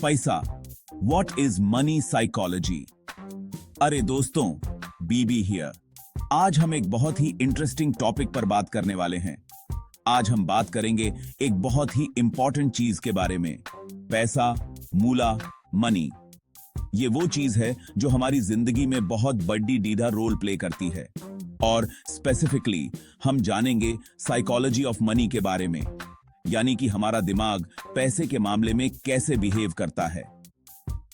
पैसा, what is money psychology. अरे दोस्तों, बीबी हियर। आज हम एक बहुत ही इंटरेस्टिंग टॉपिक पर बात करने वाले हैं। आज हम बात करेंगे एक बहुत ही इंपॉर्टेंट चीज के बारे में, पैसा, मूला, मनी। ये वो चीज है जो हमारी जिंदगी में बहुत बड़ी डीडा रोल प्ले करती है, और स्पेसिफिकली हम जानेंगे साइकोलॉजी ऑफ मनी के बारे में, यानी कि हमारा दिमाग पैसे के मामले में कैसे बिहेव करता है।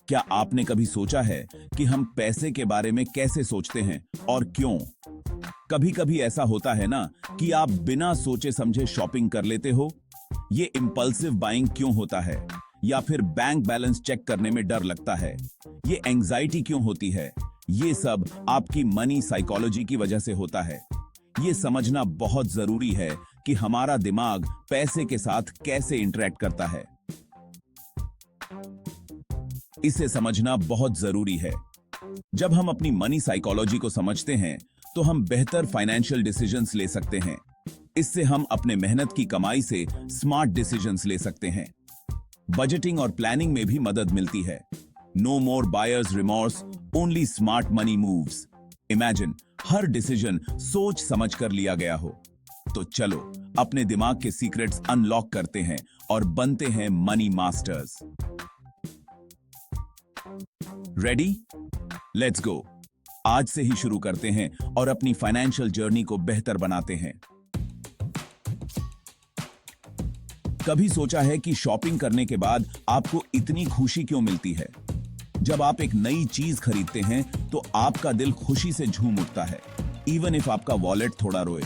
क्या आपने कभी सोचा है कि हम पैसे के बारे में कैसे सोचते हैं और क्यों? कभी कभी ऐसा होता है ना कि आप बिना सोचे समझे शॉपिंग कर लेते हो। ये इंपल्सिव बाइंग क्यों होता है? या फिर बैंक बैलेंस चेक करने में डर लगता है? ये एंजाइटी क्यों होती है? ये सब आपकी मनी साइकोलॉजी की वजह से होता है। ये समझना बहुत जरूरी है कि हमारा दिमाग पैसे के साथ कैसे इंटरेक्ट करता है। इसे समझना बहुत जरूरी है। जब हम अपनी मनी साइकोलॉजी को समझते हैं तो हम बेहतर फाइनेंशियल डिसीजंस ले सकते हैं। इससे हम अपने मेहनत की कमाई से स्मार्ट डिसीजंस ले सकते हैं। बजटिंग और प्लानिंग में भी मदद मिलती है। No more buyer's remorse, only smart money moves. Imagine हर डिसीजन सोच समझ कर लिया गया हो। तो चलो अपने दिमाग के सीक्रेट्स अनलॉक करते हैं और बनते हैं money masters. Ready? Let's go. आज से ही शुरू करते हैं और अपनी फाइनेंशियल जर्नी को बेहतर बनाते हैं। कभी सोचा है कि शॉपिंग करने के बाद आपको इतनी खुशी क्यों मिलती है? जब आप एक नई चीज खरीदते हैं तो आपका दिल खुशी से झूम उठता है, इवन इफ आपका वॉलेट थोड़ा रोए।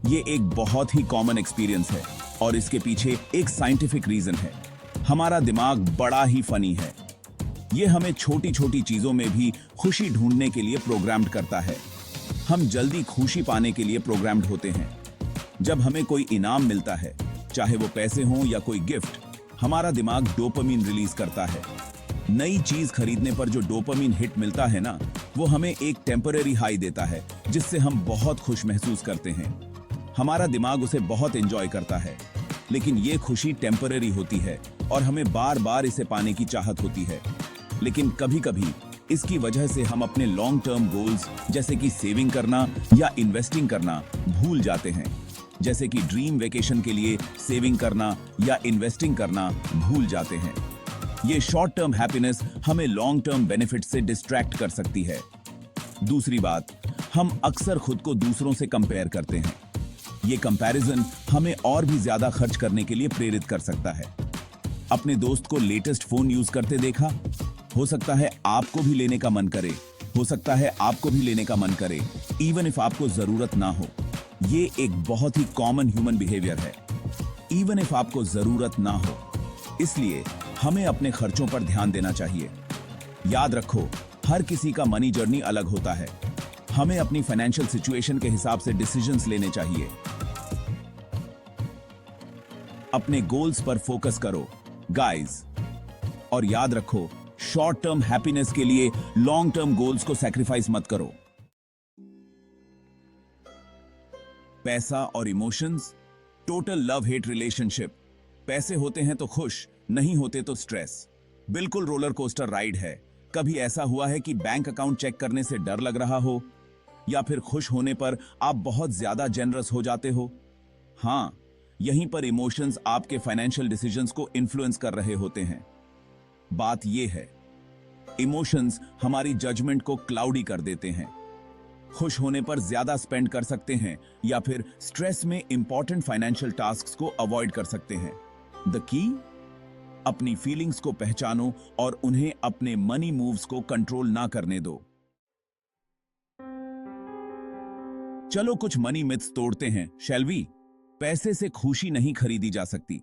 ये एक बहुत ही कॉमन एक्सपीरियंस है और इसके पीछे एक साइंटिफिक रीजन है। हमारा दिमाग बड़ा ही फनी है। ये हमें छोटी छोटी चीजों में भी खुशी ढूंढने के लिए प्रोग्राम्ड करता है। हम जल्दी खुशी पाने के लिए प्रोग्राम्ड होते हैं। जब हमें कोई इनाम मिलता है, चाहे वो पैसे हों या कोई गिफ्ट, हमारा दिमाग डोपामिन रिलीज करता है। नई चीज खरीदने पर जो डोपामिन हिट मिलता है ना, वो हमें एक टेम्परेरी हाई देता है, जिससे हम बहुत खुश महसूस करते हैं। हमारा दिमाग उसे बहुत एंजॉय करता है, लेकिन ये खुशी टेम्परेरी होती है और हमें बार बार इसे पाने की चाहत होती है। लेकिन कभी कभी इसकी वजह से हम अपने लॉन्ग टर्म गोल्स, जैसे कि सेविंग करना या इन्वेस्टिंग करना, भूल जाते हैं। जैसे कि ड्रीम वेकेशन के लिए सेविंग करना या इन्वेस्टिंग करना भूल जाते हैं। ये शॉर्ट टर्म हैप्पीनेस हमें लॉन्ग टर्म बेनिफिट से डिस्ट्रैक्ट कर सकती है। दूसरी बात, हम अक्सर खुद को दूसरों से कंपेयर करते हैं। ये कंपैरिजन हमें और भी ज्यादा खर्च करने के लिए प्रेरित कर सकता है। अपने दोस्त को लेटेस्ट फोन यूज करते देखा? हो सकता है आपको भी लेने का मन करे। हो सकता है आपको भी लेने का मन करे, इवन इफ आपको जरूरत ना हो। ये एक बहुत ही कॉमन ह्यूमन बिहेवियर है, इवन इफ आपको जरूरत ना हो। इसलिए हमें अपने खर्चों पर ध्यान देना चाहिए। याद रखो, हर किसी का मनी जर्नी अलग होता है। हमें अपनी फाइनेंशियल सिचुएशन के हिसाब से डिसीजंस लेने चाहिए। अपने गोल्स पर फोकस करो गाइस, और याद रखो, शॉर्ट टर्म हैप्पीनेस के लिए लॉन्ग टर्म गोल्स को सैक्रिफाइस मत करो। पैसा और emotions, total love hate relationship. पैसे होते हैं तो खुश, नहीं होते तो स्ट्रेस। बिल्कुल रोलर कोस्टर राइड है। कभी ऐसा हुआ है कि बैंक अकाउंट चेक करने से डर लग रहा हो, या फिर खुश होने पर आप बहुत ज्यादा जेनरस हो जाते हो? हाँ, यहीं पर इमोशंस आपके फाइनेंशियल डिसीजंस को इन्फ्लुएंस कर रहे होते हैं। बात यह है, इमोशंस हमारी जजमेंट को क्लाउडी कर देते हैं। खुश होने पर ज्यादा स्पेंड कर सकते हैं, या फिर स्ट्रेस में इंपॉर्टेंट फाइनेंशियल टास्क्स को अवॉइड कर सकते हैं। द की, अपनी फीलिंग्स को पहचानो और उन्हें अपने मनी मूव्स को कंट्रोल ना करने दो। चलो कुछ मनी मिथ्स तोड़ते हैं, शैल वी? पैसे से खुशी नहीं खरीदी जा सकती।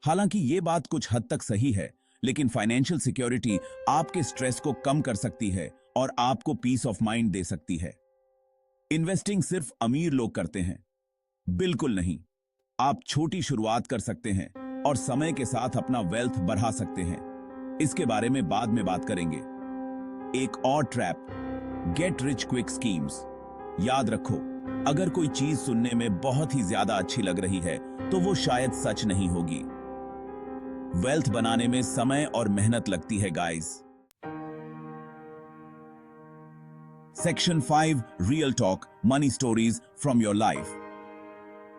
हालांकि ये बात कुछ हद तक सही है, लेकिन फाइनेंशियल सिक्योरिटी आपके स्ट्रेस को कम कर सकती है और आपको पीस ऑफ माइंड दे सकती है। इन्वेस्टिंग सिर्फ अमीर लोग करते हैं? बिल्कुल नहीं। आप छोटी शुरुआत कर सकते हैं और समय के साथ अपना वेल्थ बढ़ा सकते हैं। इसके बारे में बाद में बात करेंगे। एक और trap, get rich quick schemes. याद रखो, अगर कोई चीज सुनने में बहुत ही ज्यादा अच्छी लग रही है तो वो शायद सच नहीं होगी। वेल्थ बनाने में समय और मेहनत लगती है guys. Section 5 real talk money stories from your life.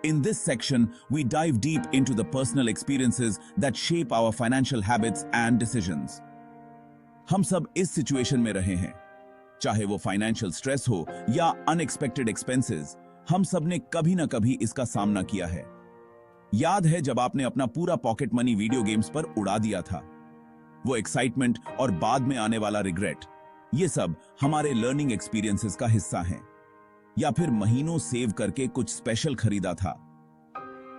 In this section, we dive deep into the personal experiences that shape our financial habits and decisions. हम सब इस सिचुएशन में रहे हैं, चाहे वो फाइनेंशियल स्ट्रेस हो या अनएक्सपेक्टेड एक्सपेंसेस, हम सब ने कभी ना कभी इसका सामना किया है। याद है जब आपने अपना पूरा पॉकेट मनी वीडियो गेम्स पर उड़ा दिया था? वो एक्साइटमेंट और बाद में आने वाला रिग्रेट, ये सब हमारे लर्निंग एक्सपीरियंसेस का हिस्सा हैं। या फिर महीनों सेव करके कुछ स्पेशल खरीदा था,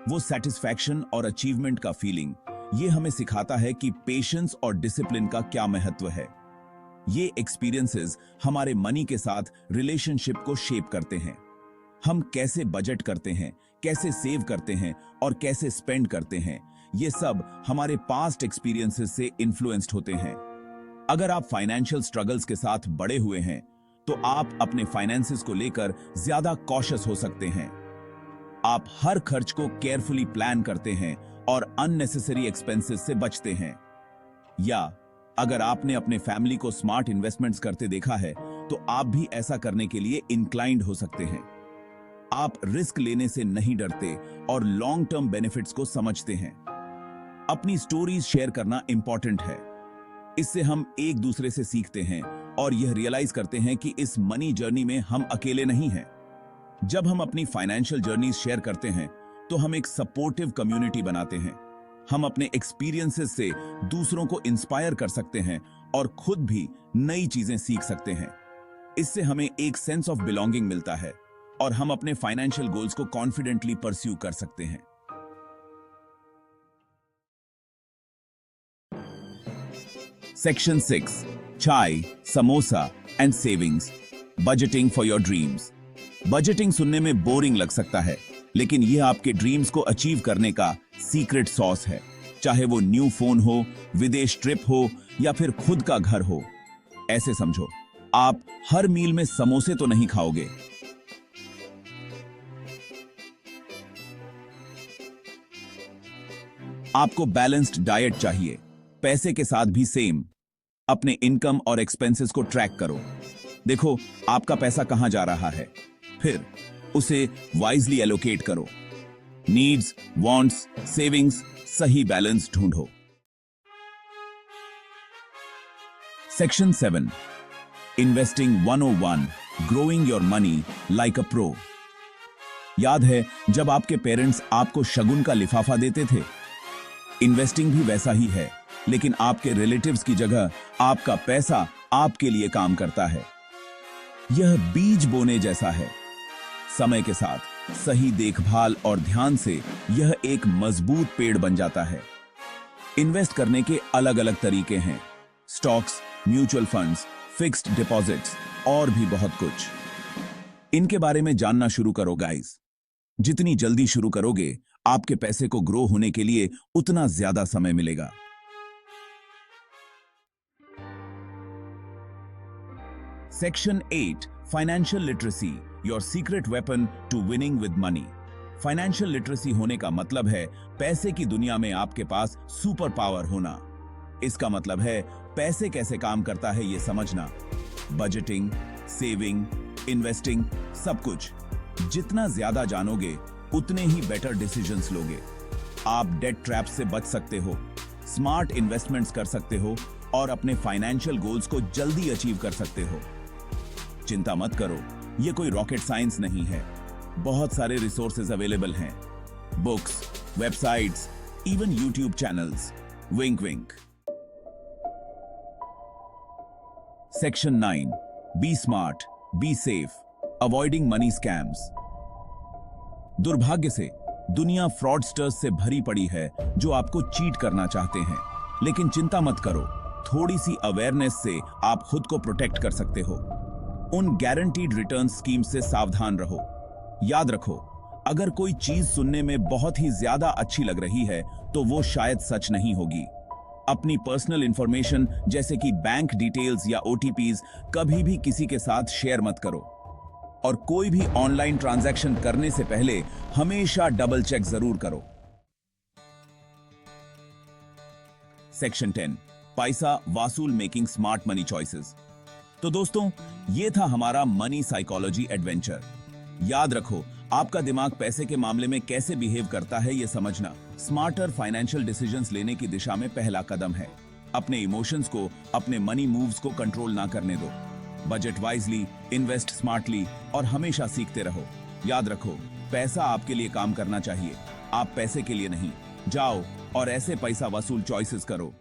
वो सेटिस्फैक्शन और अचीवमेंट का फीलिंग, ये हमें सिखाता है कि पेशेंस और डिसिप्लिन का क्या महत्व है। ये एक्सपीरियंसेस हमारे मनी के साथ रिलेशनशिप को शेप करते हैं। हम कैसे बजट करते हैं, कैसे सेव करते हैं और कैसे स्पेंड करते हैं, ये सब हमारे पास्ट एक्सपीरियंसेस से इन्फ्लुएंस्ड होते हैं। अगर आप फाइनेंशियल स्ट्रगल्स के साथ बड़े हुए हैं तो आप अपने फाइनेंसेस को लेकर ज्यादा कॉशियस हो सकते हैं। आप हर खर्च को केयरफुली प्लान करते हैं और अननेसेसरी एक्सपेंसेस से बचते हैं। या अगर आपने अपने फैमिली को स्मार्ट इन्वेस्टमेंट्स करते देखा है तो आप भी ऐसा करने के लिए इंक्लाइंड हो सकते हैं। आप रिस्क लेने से नहीं डरते और लॉन्ग टर्म बेनिफिट्स को समझते हैं। अपनी स्टोरीज शेयर करना इंपॉर्टेंट है। इससे हम एक दूसरे से सीखते हैं और यह रियलाइज करते हैं कि इस मनी जर्नी में हम अकेले नहीं हैं। जब हम अपनी फाइनेंशियल जर्नीज शेयर करते हैं तो हम एक सपोर्टिव कम्युनिटी बनाते हैं। हम अपने एक्सपीरियंसेस से दूसरों को इंस्पायर कर सकते हैं और खुद भी नई चीजें सीख सकते हैं। इससे हमें एक सेंस ऑफ बिलोंगिंग मिलता है और हम अपने फाइनेंशियल गोल्स को कॉन्फिडेंटली परस्यू कर सकते हैं। सेक्शन 6 चाय, samosa and savings, budgeting for your dreams. Budgeting सुनने में बोरिंग लग सकता है, लेकिन यह आपके ड्रीम्स को अचीव करने का सीक्रेट सॉस है। चाहे वो न्यू फोन हो, विदेश ट्रिप हो या फिर खुद का घर हो। ऐसे समझो, आप हर मील में समोसे तो नहीं खाओगे। आपको बैलेंस्ड डाइट चाहिए, पैसे के साथ भी सेम। अपने इनकम और एक्सपेंसेस को ट्रैक करो। देखो आपका पैसा कहां जा रहा है, फिर उसे वाइजली एलोकेट करो। नीड्स, वांट्स, सेविंग्स, सही बैलेंस ढूंढो। Section 7 investing 101 growing your money like a pro. याद है जब आपके पेरेंट्स आपको शगुन का लिफाफा देते थे? इन्वेस्टिंग भी वैसा ही है, लेकिन आपके रिलेटिव्स की जगह आपका पैसा आपके लिए काम करता है। यह बीज बोने जैसा है। समय के साथ सही देखभाल और ध्यान से यह एक मजबूत पेड़ बन जाता है। इन्वेस्ट करने के अलग अलग तरीके हैं, stocks, mutual funds, fixed deposits और भी बहुत कुछ। इनके बारे में जानना शुरू करो गाइस। जितनी जल्दी शुरू करोगे, आपके पैसे को ग्रो होने के लिए उतना ज्यादा समय मिलेगा। Section 8 financial literacy, your secret weapon to winning with money. Financial literacy होने का मतलब है पैसे की दुनिया में आपके पास सुपर पावर होना। इसका मतलब है पैसे कैसे काम करता है ये समझना। बजटिंग, सेविंग, इन्वेस्टिंग, सब कुछ। जितना ज्यादा जानोगे उतने ही बेटर डिसीजंस लोगे। आप डेट ट्रैप से बच सकते हो, स्मार्ट इन्वेस्टमेंट्स कर सकते हो और अपने फाइनेंशियल गोल्स को जल्दी अचीव कर सकते हो। चिंता मत करो, ये कोई रॉकेट साइंस नहीं है। बहुत सारे रिसोर्सेज अवेलेबल हैं, books, websites, even YouTube channels. Wink wink. Section 9 be smart, be safe, avoiding money scams. दुर्भाग्य से दुनिया फ्रॉडस्टर्स से भरी पड़ी है जो आपको चीट करना चाहते हैं, लेकिन चिंता मत करो, थोड़ी सी अवेयरनेस से आप खुद को प्रोटेक्ट कर सकते हो। उन गारंटीड रिटर्न स्कीम से सावधान रहो। याद रखो, अगर कोई चीज सुनने में बहुत ही ज्यादा अच्छी लग रही है तो वो शायद सच नहीं होगी। अपनी पर्सनल इंफॉर्मेशन जैसे कि बैंक डिटेल्स या ओटीपीज कभी भी किसी के साथ शेयर मत करो। और कोई भी ऑनलाइन ट्रांजैक्शन करने से पहले हमेशा डबल चेक जरूर करो। सेक्शन 10 पैसा वसूल मेकिंग स्मार्ट मनी चॉइसेस। तो दोस्तों, ये था हमारा मनी साइकोलॉजी एडवेंचर। याद रखो, आपका दिमाग पैसे के मामले में कैसे बिहेव करता है, ये समझना स्मार्टर फाइनेंशियल डिसीजंस लेने की दिशा में पहला कदम है। अपने इमोशंस को, अपने मनी मूव्स को कंट्रोल ना करने दो। बजट वाइजली, इन्वेस्ट स्मार्टली और हमेशा सीखते रहो। याद रखो, पैसा आपके लिए काम करना चाहिए, आप पैसे के लिए नहीं। जाओ और ऐसे पैसा वसूल चॉइसेस करो।